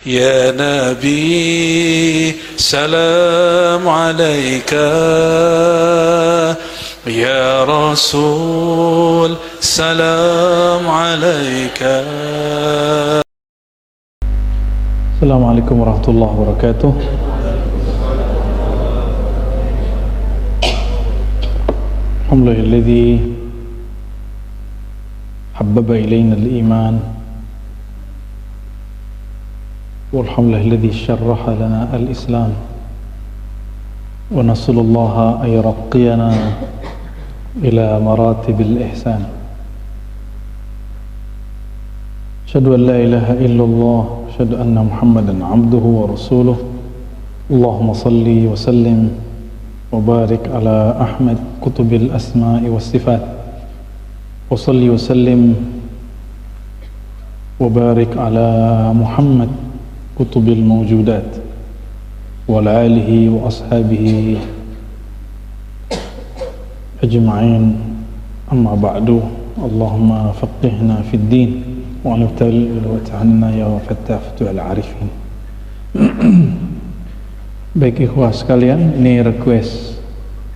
يا نبي سلام عليك يا رسول سلام عليك. السلام عليكم ورحمة الله وبركاته. الحمد لله الذي حبب إلينا الإيمان، والحمد لله الذي شرح لنا الإسلام، ونسأل الله أن يرقينا إلى مراتب الإحسان. أشهد أن لا إله إلا الله، أشهد أن محمدا عبده ورسوله. اللهم صل وسلم وبارك على أحمد كتب الأسماء والصفات، وصل وسلم وبارك على محمد كتب الموجودات وعلى آله وأصحابه أجمعين. أما بعد، اللهم فقهنا في الدين وعنا يا فتاح فتوح العارفين. Baik ikhwah sekalian, ini request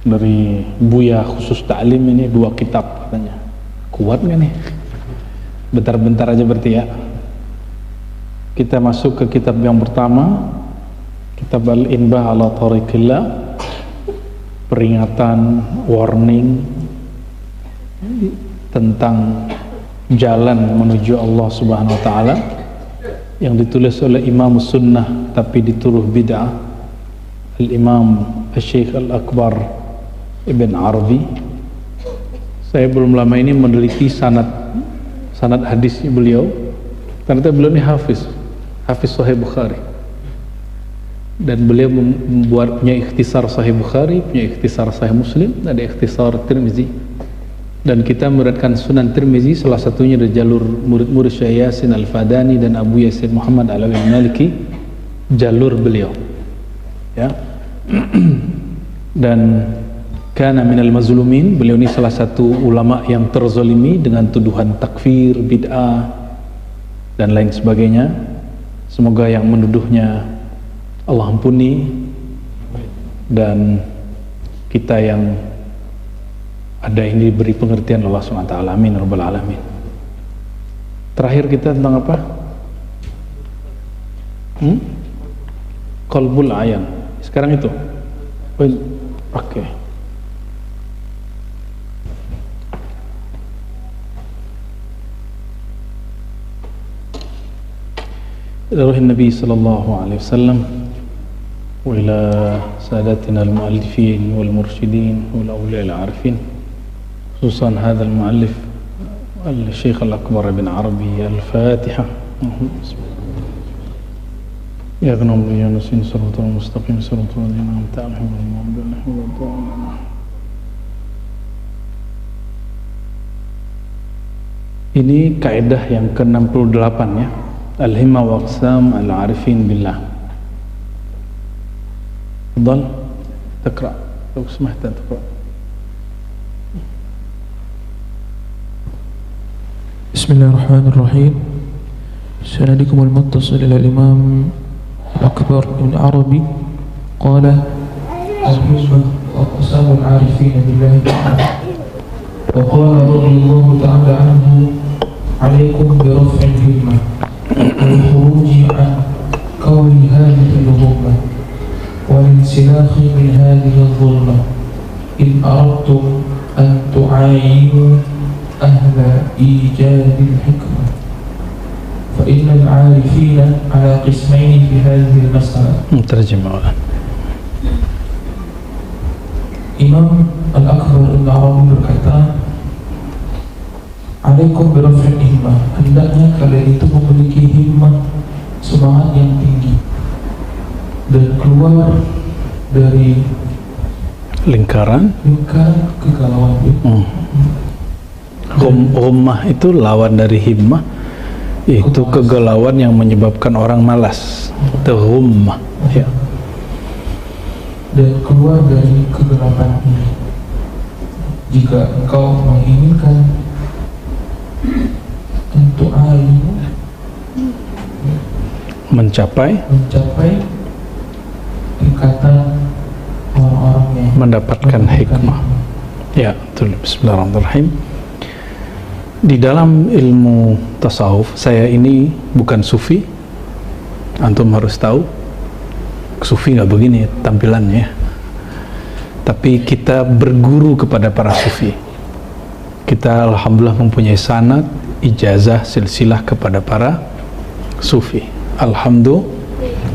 dari Buya khusus taklim, ini 2 kitab katanya. Kuat nggak nih? Bentar-bentar aja berarti ya. Kita masuk ke kitab yang pertama, kitab Al-Inbah ala Tariqillah, peringatan, warning tentang jalan menuju Allah Subhanahu wa taala, yang ditulis oleh Imam Sunnah tapi dituduh bid'ah, Al-Imam Al-Syekh Al-Akbar Ibn Arabi. Saya belum lama ini meneliti sanad hadisnya beliau. Ternyata beliau ini hafiz Sahih Bukhari, dan beliau punya ikhtisar Sahih Bukhari, punya ikhtisar Sahih Muslim, ada ikhtisar Tirmizi. Dan kita memuridkan Sunan Tirmizi, salah satunya dari jalur murid-murid Syekh Yasin Al-Fadani dan Abu Yasin Muhammad Alawi Al-Maliki, jalur beliau ya. Dan kana minal mazlumin, beliau ini salah satu ulama yang terzalimi dengan tuduhan takfir, bid'ah dan lain sebagainya. Semoga yang menuduhnya Allah ampuni, dan kita yang ada ini diberi pengertian Allah SWT. Amin rabbal alamin. Terakhir kita tentang apa? Qalbul ayan. Sekarang itu. Oke. روح النبي صلى الله عليه وسلم وإلى سادتنا المؤلفين والمرشدين والأولياء العارفين، خصوصا هذا المؤلف الشيخ الأكبر بن عربي. الفاتحة. يا غنم يا نسين صراط المستقيم صراط الذين أنعمت عليهم غير المغضوب عليهم ولا الضالين. Ini kaidah yang ke-68 ya. Al-Himma wa Aqsam Al-Arifin Billah. تفضل تقرأ لو سمحت أن تقرأ. بسم الله الرحمن الرحيم. سندكم المتصل إلى الإمام الأكبر ابن عربي قال: الهمة وأقسام العارفين بالله تعالى. وقال رضي الله تعالى عنه: عليكم برفع الهمة والخروج عن كون هذه الغمة والانسلاخ من هذه الظلمة إن أردتم أن تعاينوا أهل إيجاد الحكمة، فإن العارفين على قسمين في هذه المسألة. ترجمة. Imam Al-Akbar Ibn Arabi berkata, alaikum biraf'il himmah, hendaknya kalian itu memiliki himmah, semangat yang tinggi, dan keluar dari lingkaran kegalauan. Ghummah itu lawan dari himmah, yaitu kegalauan yang menyebabkan orang malas. Itu ghummah ya. Dan keluar dari kegelapan ini. Jika engkau menginginkan untuk alim mencapai tingkatan orang-orang yang mendapatkan hikmah. Ya, betul. Bismillahirrahmanirrahim. Di dalam ilmu tasawuf, saya ini bukan sufi. Antum harus tahu, sufi nggak begini tampilannya. Tapi kita berguru kepada para sufi. Kita alhamdulillah mempunyai sanad, ijazah, silsilah kepada para sufi. Alhamdulillah.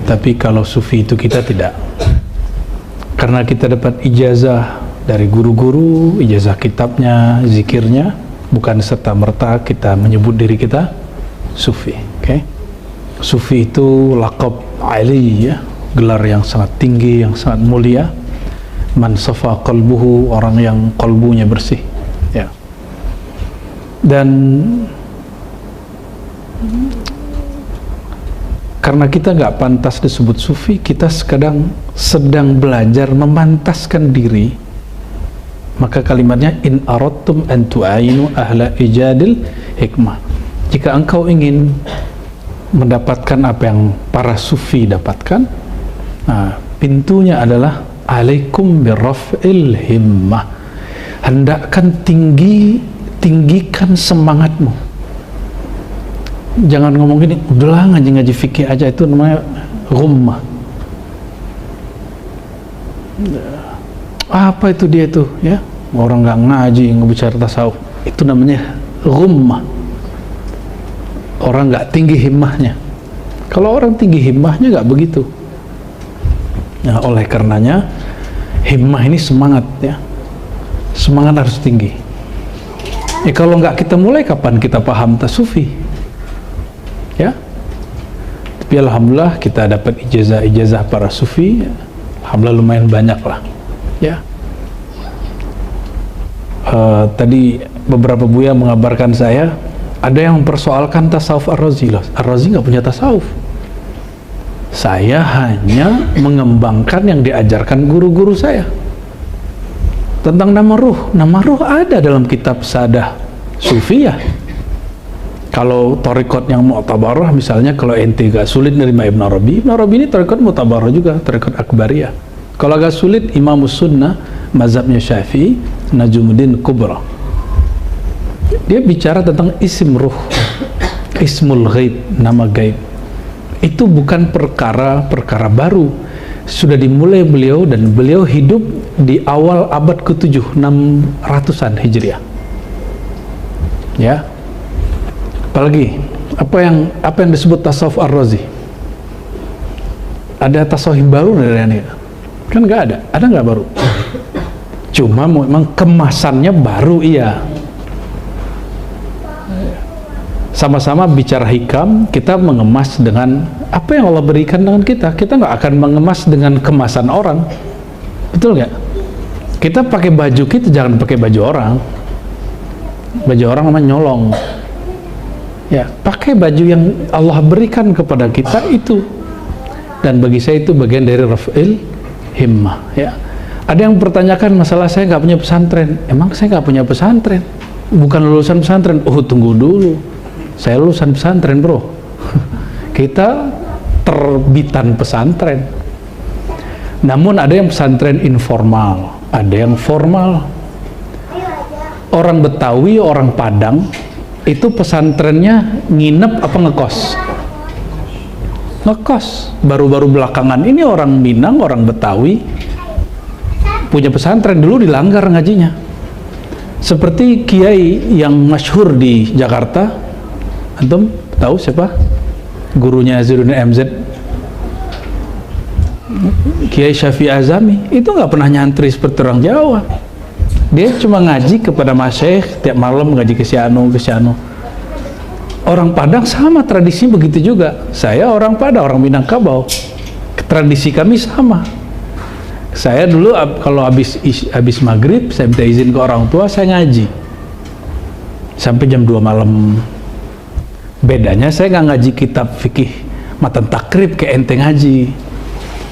Tapi kalau sufi itu kita tidak. Karena kita dapat ijazah dari guru-guru, ijazah kitabnya, zikirnya, bukan serta-merta kita menyebut diri kita sufi. Okay? Sufi itu laqab ali, ya, gelar yang sangat tinggi, yang sangat mulia. Man safa qalbuhu, orang yang qalbunya bersih, ya. Dan karena kita nggak pantas disebut sufi, kita sedang belajar memantaskan diri. Maka kalimatnya in aradtum an tu'ayinu ahla ijadil hikmah. Jika engkau ingin mendapatkan apa yang para sufi dapatkan, nah, pintunya adalah alaikum birraf'il himmah. Hendakkan tinggikan semangatmu. Jangan ngomong gini, udahlah ngaji fikih aja, itu namanya ghummah. Apa itu dia itu, ya? Orang nggak ngaji, ngebicara tasawuf, itu namanya ghummah. Orang nggak tinggi himmahnya. Kalau orang tinggi himmahnya nggak begitu. Nah, oleh karenanya himmah ini semangat, ya. Semangat harus tinggi. Kalau nggak kita mulai, kapan kita paham tasawufi? Ya. Tapi alhamdulillah kita dapat ijazah para sufi. Alhamdulillah lumayan banyak lah. Ya, tadi beberapa buya mengabarkan saya ada yang mempersoalkan tasawuf Ar-Razi. Ar-Razi nggak punya tasawuf. Saya hanya mengembangkan yang diajarkan guru-guru saya tentang nama ruh. Nama ruh ada dalam kitab Sadah Sufiyah. Kalau torikot yang mu'tabarah, misalnya kalau ente gak sulit nerima Ibn Arabi ini torikot mu'tabarah juga, torikot akbariyah. Kalau agak sulit, Imamus Sunnah, mazhabnya Syafi'i, Najumuddin Kubra. Dia bicara tentang isim ruh, ismul ghaib, nama gaib. Itu bukan perkara baru. Sudah dimulai beliau, dan beliau hidup di awal abad ke-7, 600-an Hijriah. Ya. Apalagi, apa yang disebut tasawuf Ar-Razi? Ada tasawuf baru dari ini? Kan nggak ada nggak baru? Cuma memang kemasannya baru, iya. Sama-sama bicara hikam, kita mengemas dengan apa yang Allah berikan dengan kita. Kita nggak akan mengemas dengan kemasan orang, betul nggak? Kita pakai baju kita, jangan pakai baju orang. Baju orang namanya nyolong. Ya, pakai baju yang Allah berikan kepada kita itu. Dan bagi saya itu bagian dari raf'il himmah, ya. Ada yang mempertanyakan masalah saya nggak punya pesantren. Emang saya nggak punya pesantren? Bukan lulusan pesantren. Oh, tunggu dulu. Saya lulusan pesantren, bro. Kita terbitan pesantren. Namun ada yang pesantren informal, ada yang formal. Orang Betawi, orang Padang, itu pesantrennya nginep apa ngekos? Ngekos. Baru-baru belakangan ini orang Minang, orang Betawi punya pesantren, dulu dilanggar ngajinya. Seperti kiai yang masyhur di Jakarta, antum tahu siapa? Gurunya Zainuddin MZ, Kiai Syafi'i Azami. Itu nggak pernah nyantri seperti orang Jawa. Dia cuma ngaji kepada masyayikh, tiap malam ngaji ke sianu. Orang Padang sama, tradisinya begitu juga. Saya orang Padang, orang Minangkabau, tradisi kami sama. Saya dulu kalau habis maghrib, saya minta izin ke orang tua, saya ngaji sampai jam 2 malam. Bedanya saya nggak ngaji kitab fikih matan takrib kayak ente ngaji.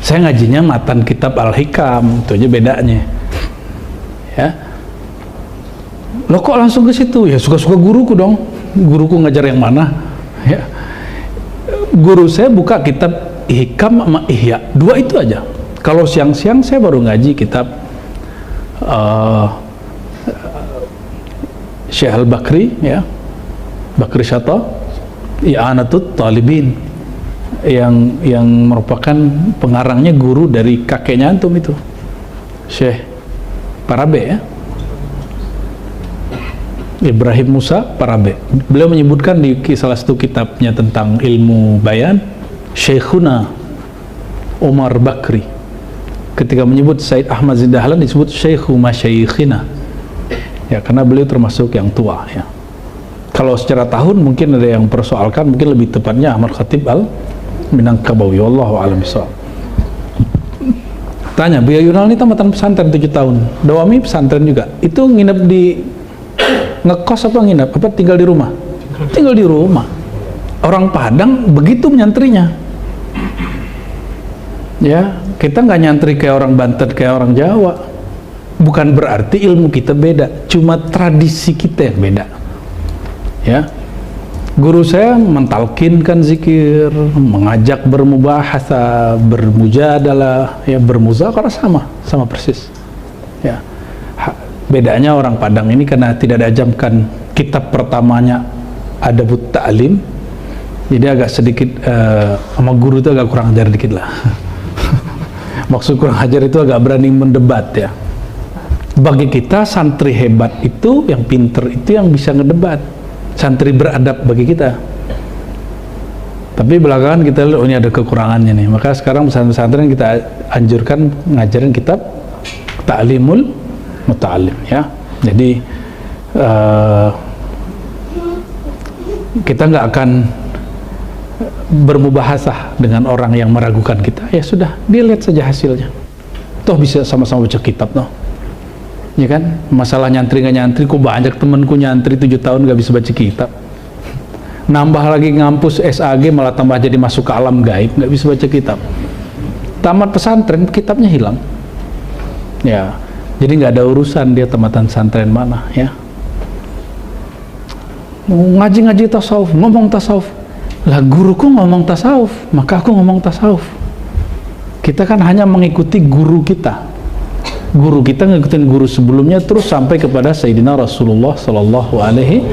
Saya ngajinya matan kitab Al-Hikam, itu aja bedanya. Ya. Lo kok langsung ke situ? Ya suka-suka guruku dong. Guruku ngajar yang mana? Ya. guru saya buka kitab Hikam sama Ihya, dua itu aja. Kalau siang-siang saya baru ngaji kitab Syekh Al-Bakri, ya, Bakri Syata, I'anatut Talibin, yang merupakan pengarangnya guru dari kakeknya antum itu, Syekh Parabe, ya, Ibrahim Musa Parabe. Beliau menyebutkan di salah satu kitabnya tentang ilmu bayan, Syekhuna Umar Bakri, ketika menyebut Said Ahmad Zindahlan disebut Syekhu Masyayikhina, ya, karena beliau termasuk yang tua, ya. Kalau secara tahun mungkin ada yang persoalkan, mungkin lebih tepatnya Ahmad Khatib Al-Minangkabawi, wallahu a'lam bishawab. Tanya, Buya Yunal ini tamatan pesantren 7 tahun, Dawami pesantren juga, itu nginep di ngekos apa nginep? Apa tinggal di rumah? Tinggal di rumah. Orang Padang begitu menyantrinya. Ya, kita nggak nyantri kayak orang Banten, kayak orang Jawa. Bukan berarti ilmu kita beda, cuma tradisi kita yang beda. Ya, guru saya mentalkinkan zikir, mengajak bermubahasa, bermujadalah, ya, bermuzakarah, sama persis. Ya, bedanya orang Padang ini karena tidak diajarkan kitab pertamanya Adabut Ta'lim, jadi agak sedikit sama guru itu agak kurang ajar dikit lah. Maksud kurang ajar itu agak berani mendebat, ya. Bagi kita santri hebat itu, yang pinter itu yang bisa ngedebat, santri beradab bagi kita. Tapi belakangan kita lihat, oh ini ada kekurangannya nih, maka sekarang pesantren kita anjurkan ngajarin kitab Ta'limul Muta'allim, ya. Jadi kita nggak akan bermubahasah dengan orang yang meragukan kita, ya sudah, dia lihat saja hasilnya, toh bisa sama-sama baca kitab, no, ya kan. Masalah nyantri nggak nyantri, kok banyak temenku nyantri 7 tahun nggak bisa baca kitab, nambah lagi ngampus SAG malah tambah jadi masuk ke alam gaib, nggak bisa baca kitab, tamat pesantren kitabnya hilang, ya. Jadi nggak ada urusan dia tamatan pesantren mana, ya. Ngaji-ngaji tasawuf, ngomong tasawuf, lah guruku ngomong tasawuf, maka aku ngomong tasawuf. Kita kan hanya mengikuti guru kita. Guru kita ngikutin guru sebelumnya terus sampai kepada Sayyidina Rasulullah Sallallahu Alaihi.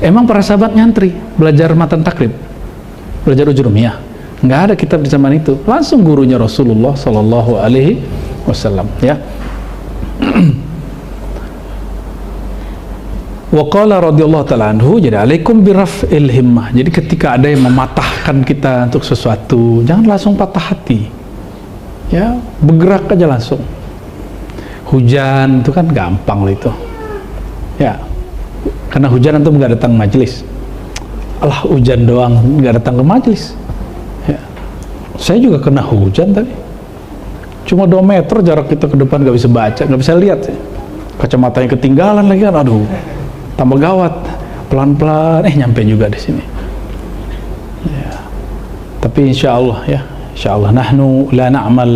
Emang para sahabat nyantri belajar matan takrib, belajar ujurumiyah? Nggak ada kitab di zaman itu, langsung gurunya Rasulullah Sallallahu Alaihi Wasallam, ya. Wa qala radhiyallahu ta'ala anhu, jadi alaikum biraf'il himmah. Jadi ketika ada yang mematahkan kita untuk sesuatu, jangan langsung patah hati, ya, bergerak aja langsung. Hujan itu kan gampang loh itu, ya, karena hujan antum nggak datang majelis, alah hujan doang nggak datang ke majelis, ya. Saya juga kena hujan tadi, cuma 2 meter jarak kita ke depan, nggak bisa baca, nggak bisa lihat, ya. Kacamatanya ketinggalan lagi kan, aduh, tambah gawat. Pelan-pelan nyampe juga di sini, ya. Tapi insya Allah, ya, insya Allah nahnu la na'mal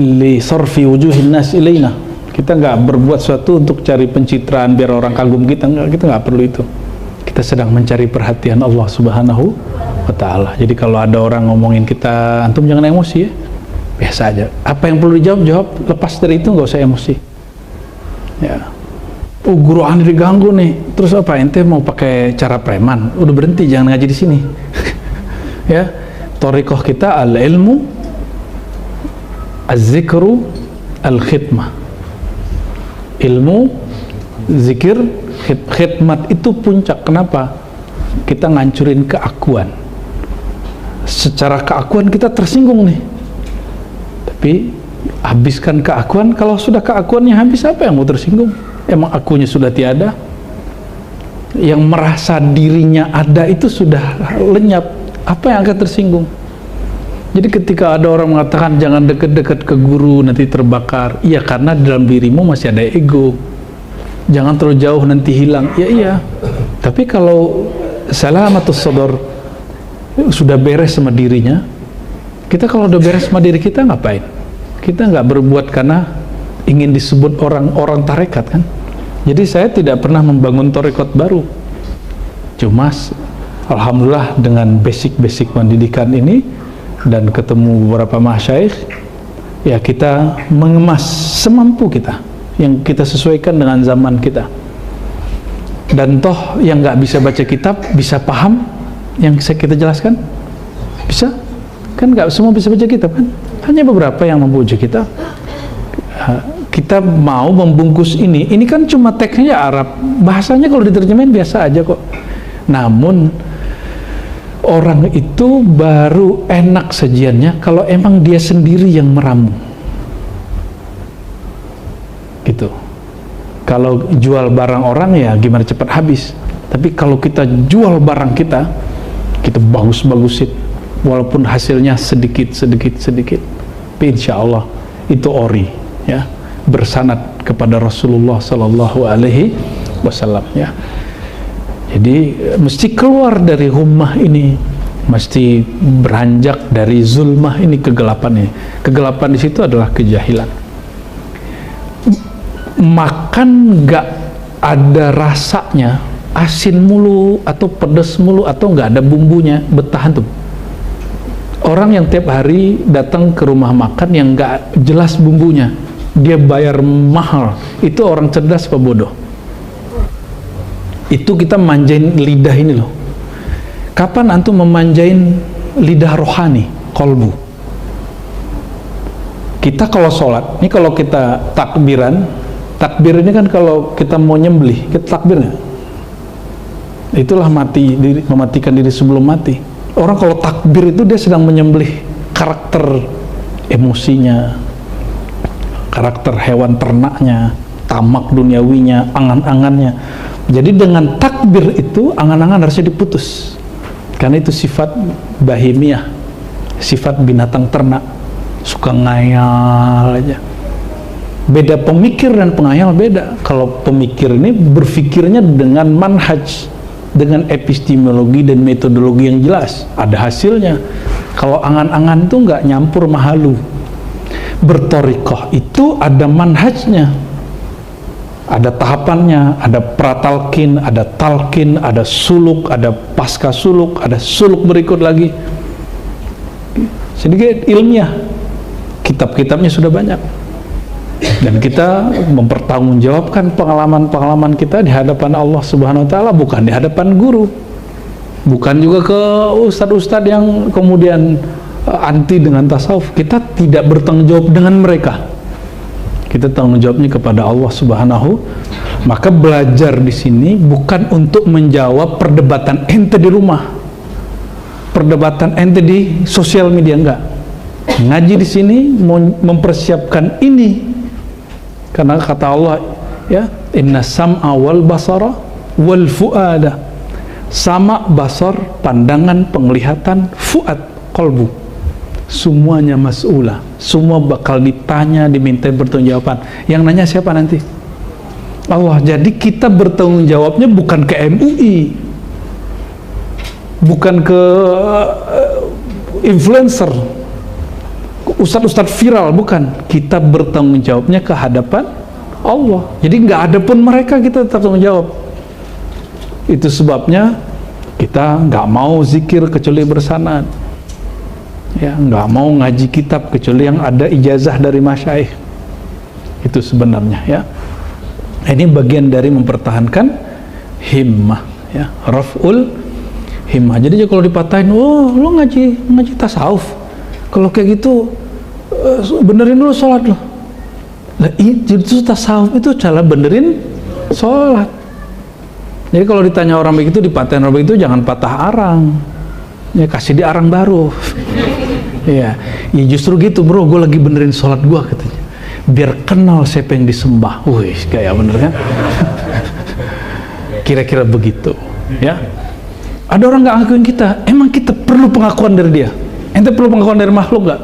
li sarfi wujuhin nas ilaina. Kita nggak berbuat sesuatu untuk cari pencitraan biar orang kagum kita, kita nggak perlu itu. Kita sedang mencari perhatian Allah Subhanahu wa ta'ala. Jadi kalau ada orang ngomongin kita, antum jangan emosi, ya, biasa aja. Apa yang perlu dijawab, jawab. Lepas dari itu nggak usah emosi, ya. Oh, guru aneh diganggu nih, terus apa, ente mau pakai cara preman, udah berhenti, jangan ngaji di sini. Ya, thariqah kita al-ilmu az-zikru al-khidmah, ilmu, zikir, khidmat itu puncak. Kenapa? Kita ngancurin keakuan. Secara keakuan kita tersinggung nih, tapi habiskan keakuan. Kalau sudah keakuannya habis, apa yang mau tersinggung? Emang akunya sudah tiada. Yang merasa dirinya ada itu sudah lenyap, apa yang akan tersinggung? Jadi ketika ada orang mengatakan jangan dekat-dekat ke guru nanti terbakar, iya, karena dalam dirimu masih ada ego. Jangan terlalu jauh nanti hilang, ya iya. Tapi kalau salamatus sadar, sudah beres sama dirinya, kita kalau udah beres sama diri kita ngapain? Kita nggak berbuat karena ingin disebut orang tarekat, kan? Jadi saya tidak pernah membangun tarekat baru, cuma Alhamdulillah dengan basic-basic pendidikan ini dan ketemu beberapa masyayikh, ya kita mengemas semampu kita yang kita sesuaikan dengan zaman kita. Dan toh yang nggak bisa baca kitab bisa paham yang kita jelaskan? Bisa? Kan nggak semua bisa baca kitab kan? Hanya beberapa yang mampu baca kitab. Kita mau membungkus ini kan cuma teksnya Arab, bahasanya kalau diterjemahin biasa aja kok. Namun orang itu baru enak sajiannya kalau emang dia sendiri yang meramu gitu. Kalau jual barang orang ya gimana cepat habis, tapi kalau kita jual barang kita bagus-bagusin walaupun hasilnya sedikit, tapi insya Allah itu ori ya, bersanad kepada Rasulullah Sallallahu Alaihi Wasallam ya. Jadi mesti keluar dari hummah ini, mesti beranjak dari zulmah ini, kegelapan ini. Kegelapan di situ adalah kejahilan. Makan nggak ada rasanya, asin mulu atau pedas mulu atau nggak ada bumbunya, bertahan tuh. Orang yang tiap hari datang ke rumah makan yang nggak jelas bumbunya, dia bayar mahal, itu orang cerdas apa bodoh? Itu kita manjain lidah ini loh. Kapan antum memanjain lidah rohani, kolbu? Kita kalau sholat, ini kalau kita takbir ini kan kalau kita mau nyembelih, kita takbir nggak? Itulah mematikan diri sebelum mati. Orang kalau takbir itu dia sedang menyembelih karakter emosinya, karakter hewan ternaknya, tamak duniawinya, angan-angannya. Jadi dengan takbir itu angan-angan harusnya diputus, karena itu sifat bahimiyah, sifat binatang ternak, suka ngayal aja. Beda pemikir dan pengayal beda. Kalau pemikir ini berpikirnya dengan manhaj, dengan epistemologi dan metodologi yang jelas, ada hasilnya. Kalau angan-angan itu nggak nyampur mahalu. Bertorikoh itu ada manhajnya, ada tahapannya, ada pratalkin, ada talkin, ada suluk, ada pasca suluk, ada suluk berikut lagi. Sedikit ilmiah, kitab-kitabnya sudah banyak, dan kita mempertanggungjawabkan pengalaman-pengalaman kita di hadapan Allah Subhanahu Wa Taala, bukan di hadapan guru, bukan juga ke ustadz-ustadz yang kemudian anti dengan tasawuf. Kita tidak bertanggung jawab dengan mereka, kita tanggung jawabnya kepada Allah Subhanahu. Maka belajar di sini bukan untuk menjawab perdebatan ente di rumah, perdebatan ente di sosial media, enggak. Ngaji di sini mau mempersiapkan ini, karena kata Allah ya, inna sam'a wal basara wal fuada. Sama, basar, pandangan, penglihatan, fuad, kolbu, semuanya mas'ulah, semua bakal ditanya, diminta bertanggungjawaban. Yang nanya siapa nanti? Allah. Jadi kita bertanggung jawabnya bukan ke MUI, bukan ke influencer, ustadz-ustadz viral, bukan. Kita bertanggung jawabnya ke hadapan Allah. Jadi nggak ada pun mereka, kita tetap tanggung jawab. Itu sebabnya kita nggak mau zikir kecuali bersanad, ya, nggak mau ngaji kitab kecuali yang ada ijazah dari masyayikh. Itu sebenarnya ya. Ini bagian dari mempertahankan himmah ya, raf'ul himmah. Jadi kalau dipatahin, oh lo ngaji tasawuf, kalau kayak gitu benerin dulu sholat lo. Nah, itu tasawuf itu cara benerin sholat. Jadi kalau ditanya orang begitu, dipatahin orang begitu, jangan patah arang, ya kasih dia arang baru. Ya justru gitu bro, gue lagi benerin sholat gue katanya, biar kenal siapa yang disembah. Wih, kayak bener kan? Kira-kira begitu ya. Ada orang nggak ngakuin kita, emang kita perlu pengakuan dari dia? Ente perlu pengakuan dari makhluk nggak?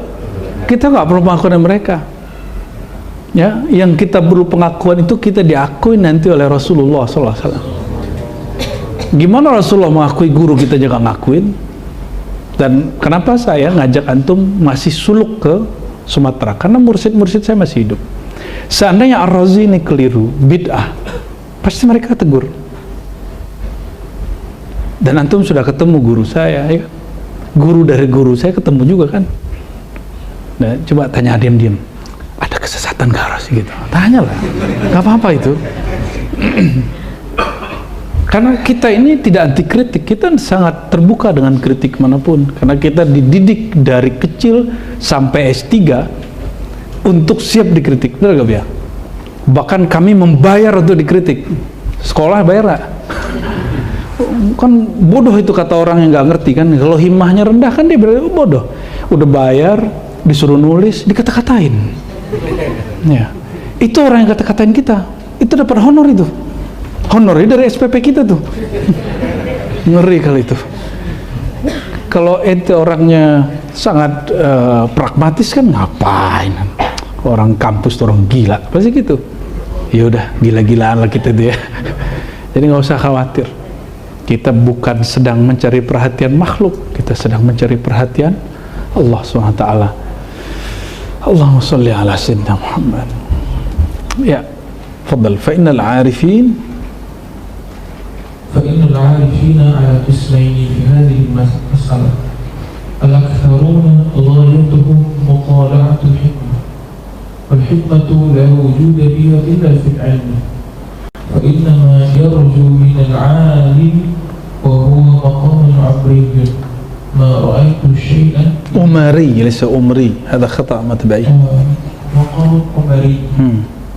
Kita nggak perlu pengakuan dari mereka ya. Yang kita perlu pengakuan itu kita diakui nanti oleh Rasulullah SAW. Gimana Rasulullah mengakui, guru kita juga ngakuin. Dan kenapa saya ngajak antum masih suluk ke Sumatera? Karena mursyid-mursyid saya masih hidup. Seandainya Ar-Razi ini keliru, bid'ah, pasti mereka tegur. Dan antum sudah ketemu guru saya, ya kan? Guru dari guru saya ketemu juga kan. Nah, coba tanya diam-diam, ada kesesatan gak harus gitu? Tanyalah, nggak apa-apa itu. Karena kita ini tidak anti kritik, kita sangat terbuka dengan kritik manapun. Karena kita dididik dari kecil sampai S3 untuk siap dikritik, benar gak ya? Bahkan kami membayar untuk dikritik. Sekolah bayar gak? Kan bodoh itu kata orang yang nggak ngerti kan. Kalau himmahnya rendah kan dia berarti bodoh. Udah bayar, disuruh nulis, dikata-katain. Ya, itu orang yang kata-katain kita, itu dapat honor itu. Honornya dari SPP kita tuh. Ngeri kali itu. Kalau ente orangnya sangat pragmatis kan ngapain? Orang kampus tuh orang gila, pasti gitu. Ya udah, gila-gilaan lah kita tuh ya. Jadi nggak usah khawatir. Kita bukan sedang mencari perhatian makhluk, kita sedang mencari perhatian Allah SWT. Allahumma sholli ala sayyidina Muhammad. Ya, fadal. Fa innal 'arifin ala qismaini fi hadhihi al-mas'alah. Al-aktharuna ghayatuhum mutala'atul hikmah. Wal hikmatu la wujuda biha illa fil 'ilm. Fa innama yarju min al-'alim wa huwa maqamun 'abriyy. Ma ra'aytu shay'an umari, laysa umri. Hadha khata' matba'i. Maqam umari.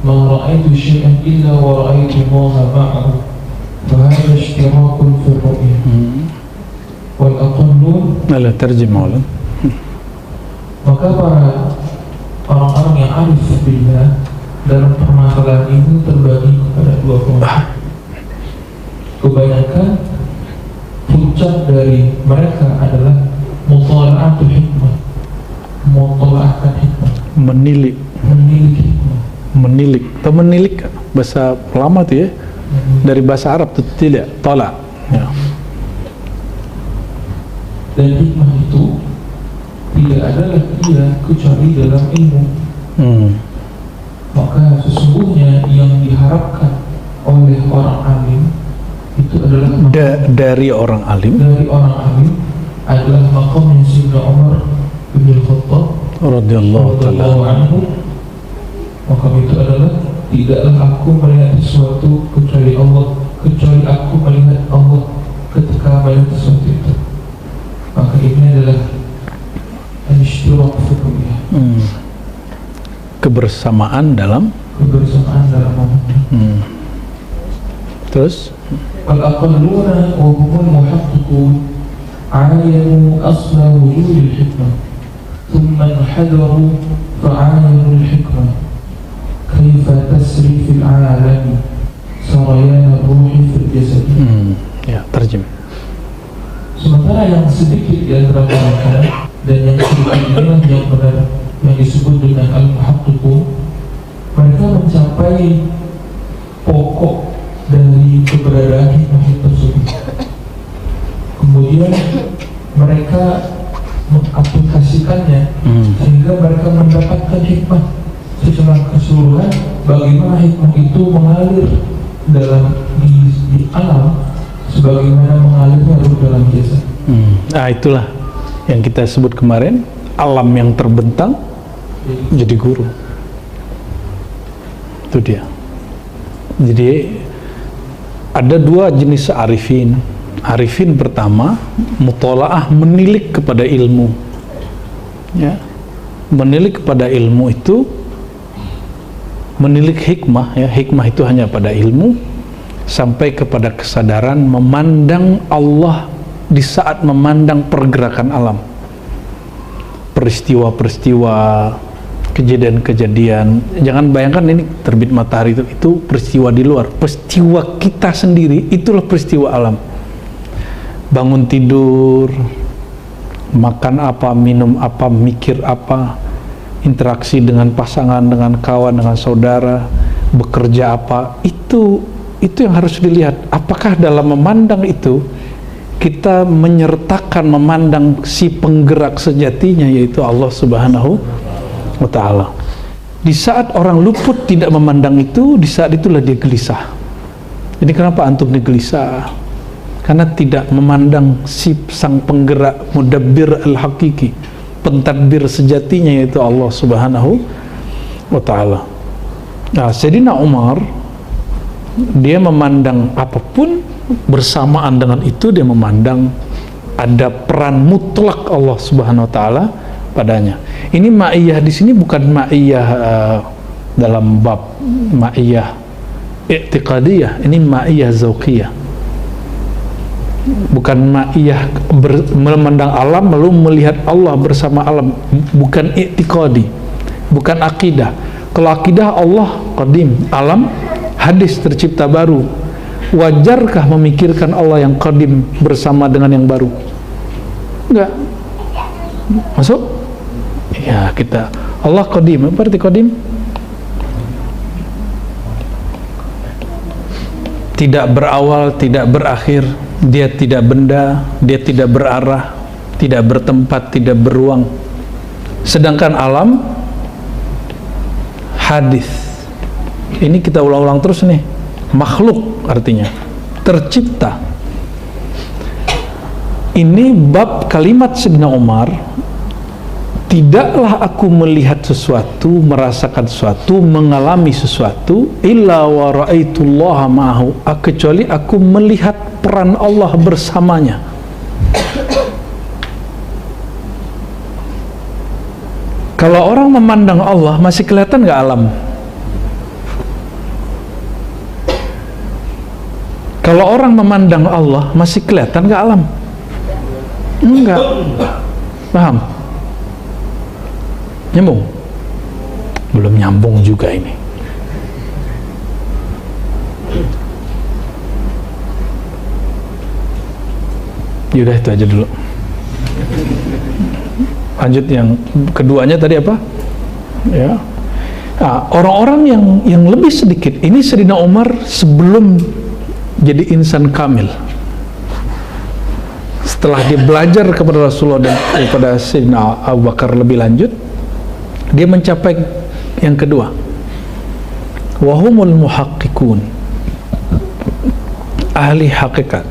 Ma ra'aytu shay'an illa wa ra'aytu Allah ma'ahu. وهذا اشتراك في الرؤية والأقلون لا ترجم مولا. Maka para orang-orang yang arif billah dalam permasalahan itu terbagi kepada dua kelompok. Kebanyakan puncak dari mereka adalah mutala'atul hikmah, mutala'akan hikmah, menilik hikmah, menilik atau menilik bahasa lama tuh ya. Dari bahasa Arab itu tidak tolak ya. Dan hikmah itu tidak ada lagi kecuali dalam ilmu. Maka sesungguhnya yang diharapkan oleh orang alim itu adalah dari orang alim adalah maqam yang Sayyidina Umar bin Khattab radhiyallahu anhu. Maqam itu adalah tidaklah aku melihat sesuatu kecuali Allah, kecuali aku melihat Allah ketika melihat sesuatu itu. Maka ini adalah al-ishtirak fi ru'yah. Kebersamaan dalam momen. Terus Al-aqalluna wa humul muhaqqiqun ayanu asla wujudil hikmah thumma hadaru fa'ayanu al-hikmah kaifa tasri fil alami sarayana ruhi fil jasad. Ya, terjem. Sementara yang sedikit di antara mereka dan yang sedikit inilah yang benar yang disebut dengan al-muhaqqiqun, mereka mencapai pokok dari keberadaan hikmah tersebut. Kemudian mereka mengaplikasikannya sehingga mereka mendapatkan hikmah secara keseluruhan, bagaimana hikmah itu mengalir dalam di alam sebagaimana mengalirnya ruh dalam jasad. Nah, itulah yang kita sebut kemarin, alam yang terbentang jadi guru. Itu dia. Jadi ada dua jenis arifin. Arifin pertama, mutola'ah, menilik kepada ilmu. Ya. Menilik kepada ilmu itu menilik hikmah, ya. Hikmah itu hanya pada ilmu, sampai kepada kesadaran memandang Allah di saat memandang pergerakan alam, peristiwa-peristiwa, kejadian-kejadian. Jangan bayangkan ini terbit matahari itu peristiwa di luar, peristiwa kita sendiri, itulah peristiwa alam. Bangun tidur, makan apa, minum apa, mikir apa, interaksi dengan pasangan, dengan kawan, dengan saudara, bekerja apa, itu yang harus dilihat. Apakah dalam memandang itu kita menyertakan memandang si penggerak sejatinya, yaitu Allah Subhanahu wa ta'ala. Di saat orang luput tidak memandang itu, di saat itulah dia gelisah. Jadi kenapa antum ini gelisah? karena tidak memandang si sang penggerak mudabbir al-hakiki, pentadbir sejatinya, yaitu Allah Subhanahu wa ta'ala. Nah, Sayyidina Umar dia memandang apapun, bersamaan dengan itu dia memandang ada peran mutlak Allah Subhanahu wa ta'ala padanya. Ini ma'iyah di sini bukan ma'iyah dalam bab ma'iyah i'tiqadiyah, ini ma'iyah zauqiyah. Bukan ma'iyah memandang alam lalu melihat Allah bersama alam, bukan i'tiqadi, bukan akidah. Kalau akidah Allah qadim, alam hadis tercipta baru. Wajarkah memikirkan Allah yang qadim bersama dengan yang baru? Enggak. Masuk? Ya, kita Allah qadim, apa arti qadim? Tidak berawal, tidak berakhir. Dia tidak benda, dia tidak berarah, tidak bertempat, tidak beruang. Sedangkan alam hadis. Ini kita ulang-ulang terus nih. Makhluk artinya tercipta. Ini bab kalimat Sayyidina Umar, tidaklah aku melihat sesuatu, merasakan sesuatu, mengalami sesuatu illa wa ra'aitullaha ma'ahu, kecuali aku melihat peran Allah bersamanya. Kalau orang memandang Allah, masih kelihatan nggak alam? Kalau orang memandang Allah, masih kelihatan nggak alam? Enggak. Paham? Nyambung? Belum nyambung juga ini. Yaudah, itu aja dulu. Lanjut yang keduanya tadi apa? Ya. Nah, orang-orang yang lebih sedikit, ini Sayyidina Umar sebelum jadi insan kamil, setelah dia belajar kepada Rasulullah dan kepada Sayyidina Abu Bakar lebih lanjut, dia mencapai yang kedua, wahumul muhaqqiqun, ahli hakikat.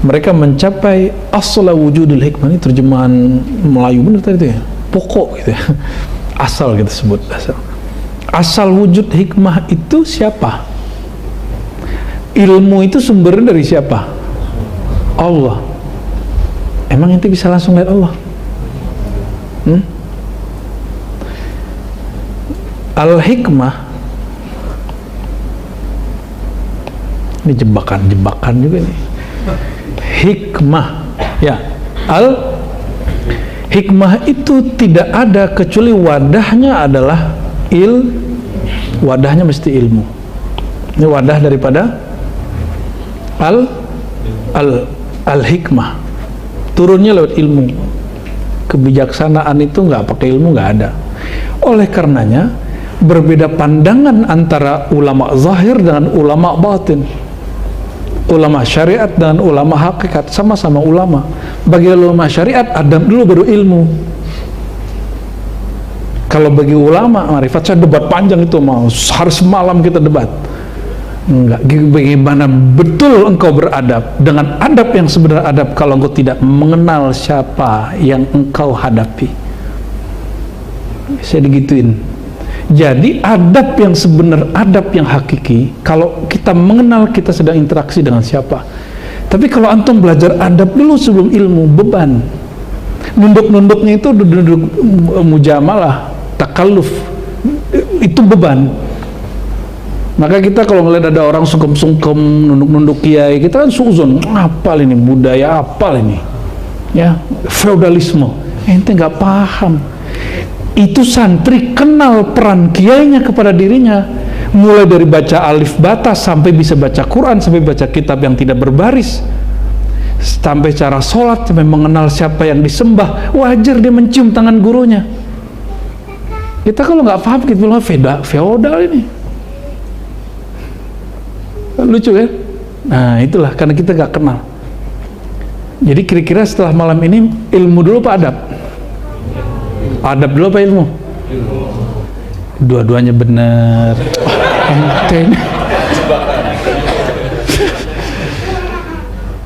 Mereka mencapai asla wujudul hikmah. Ini terjemahan Melayu benar tadi itu ya, pokok gitu ya, asal kita sebut asal wujud hikmah itu siapa? Ilmu itu sumbernya dari siapa? Allah. Emang ente bisa langsung lihat Allah? Al-hikmah, ini jebakan juga nih. Hikmah, ya. Hikmah itu tidak ada kecuali wadahnya adalah wadahnya mesti ilmu. Ini wadah daripada al-hikmah, turunnya lewat ilmu. Kebijaksanaan itu nggak pakai ilmu, nggak ada. Oleh karenanya berbeda pandangan antara ulama zahir dengan ulama batin, ulama syariat dengan ulama hakikat. Sama-sama ulama. Bagi ulama syariat adab dulu baru ilmu. Kalau bagi ulama marifat, saya debat panjang itu, mau harus semalam kita debat. Enggak, bagaimana betul engkau beradab dengan adab yang sebenarnya adab kalau engkau tidak mengenal siapa yang engkau hadapi. Saya digituin. Jadi adab yang sebenar, adab yang hakiki, kalau kita mengenal kita sedang interaksi dengan siapa. Tapi kalau antum belajar adab dulu sebelum ilmu, beban. Nunduk-nunduknya itu duduk mujamalah, takalluf, itu beban. Maka kita kalau ngeliat ada orang sungkem-sungkem nunduk-nunduk kiai, kita kan suzon, apal ini budaya, apal ini ya, feodalisme. Ente nggak paham. Itu santri kenal peran kiainya kepada dirinya, mulai dari baca alif bata sampai bisa baca Quran, sampai baca kitab yang tidak berbaris, sampai cara sholat, sampai mengenal siapa yang disembah. Wajar dia mencium tangan gurunya. Kita kalau nggak paham, kita bilang feodal ini. Lucu kan? Nah itulah, karena kita gak kenal. Jadi kira-kira setelah malam ini ilmu dulu apa adab? Adab dulu apa ilmu? Dua-duanya benar.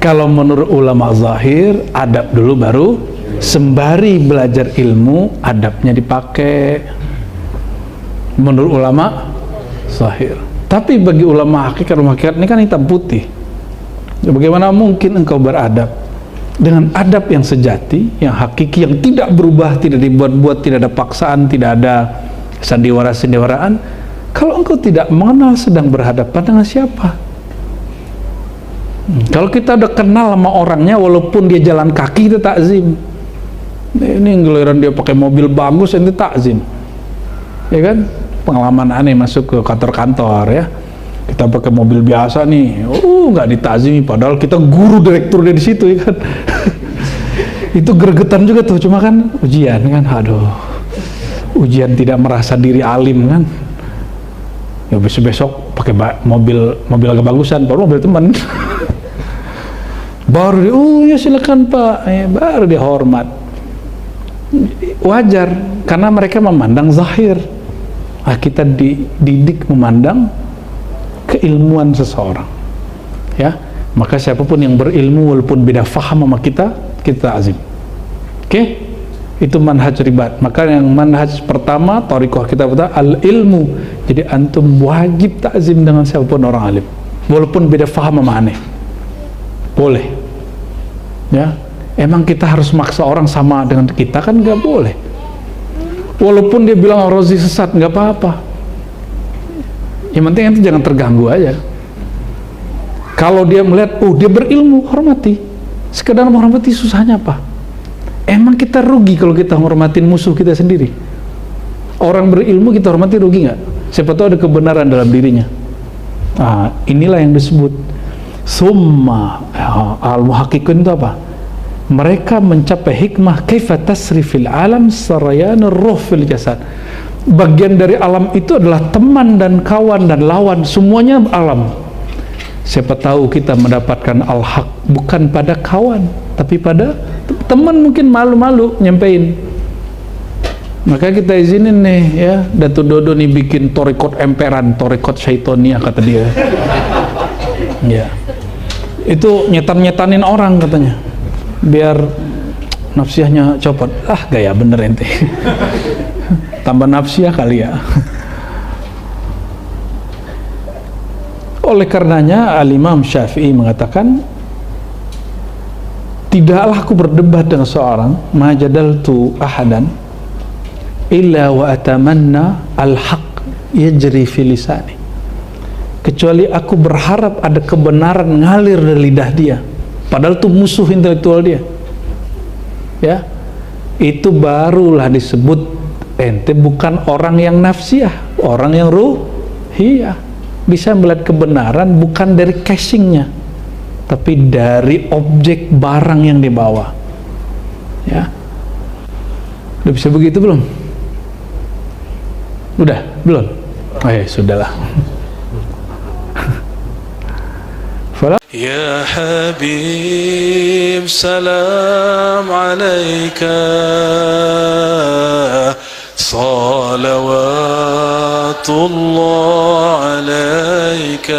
Kalau menurut ulama zahir, adab dulu baru sembari belajar ilmu, adabnya dipakai. Menurut ulama zahir. Tapi bagi ulama hakikat ini kan hitam putih. Bagaimana mungkin engkau beradab dengan adab yang sejati, yang hakiki, yang tidak berubah, tidak dibuat-buat, tidak ada paksaan, tidak ada sandiwara-sandiwaraan, kalau engkau tidak mengenal sedang berhadapan dengan siapa? Kalau kita udah kenal sama orangnya, walaupun dia jalan kaki, kita takzim. Ini giliran dia pakai mobil bagus, itu takzim, ya kan? Pengalaman aneh masuk ke kantor-kantor ya, kita pakai mobil biasa nih, nggak ditakzimi, padahal kita guru direkturnya di situ, ya kan? Itu gregetan juga tuh, cuma kan ujian kan, aduh, ujian tidak merasa diri alim kan, ya besok pakai mobil agak bagusan, baru mobil teman. Baru dia, ya silakan Pak, ya, baru dia hormat. Wajar, karena mereka memandang zahir. Kita dididik memandang keilmuan seseorang, ya. Maka siapapun yang berilmu walaupun beda faham sama kita azim. Oke? Itu manhaj ribat. Maka yang manhaj pertama thariqah kita al ilmu. Jadi antum wajib takzim dengan siapapun orang alim, walaupun beda faham sama aneh. Boleh, ya. Emang kita harus maksa orang sama dengan kita kan nggak boleh. Walaupun dia bilang Rozi sesat, nggak apa-apa. Yang penting itu jangan terganggu aja. Kalau dia melihat, dia berilmu, hormati. Sekedar menghormati, susahnya apa? Emang kita rugi kalau kita hormatin musuh kita sendiri? Orang berilmu kita hormati, rugi nggak? Siapa tahu ada kebenaran dalam dirinya. Inilah yang disebut summa al-muhaqqiqun itu apa? Mereka mencapai hikmah kaifa tasrifil alam sarayanur ruh fil jasad. Bagian dari alam itu adalah teman dan kawan dan lawan, semuanya alam. Siapa tahu kita mendapatkan al-haq bukan pada kawan, tapi pada teman. Mungkin malu-malu nyampein. Maka kita izinin nih ya, Datuk Dodo nih bikin torikot emperan, torikot syaitonia kata dia. Ya. Itu nyetan-nyetanin orang katanya, biar nafsiahnya copot. Gaya bener ente. Tambah nafsiah kali ya. Oleh karenanya Al-Imam Syafi'i mengatakan, tidaklah aku berdebat dengan seorang, majadaltu ahadan illa wa atamanna al-haq yajri fi lisani, kecuali aku berharap ada kebenaran ngalir dari lidah dia, padahal itu musuh intelektual dia. Ya, itu barulah disebut ente bukan orang yang nafsiyah, orang yang ruhiyah, bisa melihat kebenaran bukan dari casingnya, tapi dari objek barang yang dibawa. Ya, udah bisa begitu belum? Udah belum? Sudahlah. يا حبيب سلام عليك صلوات الله عليك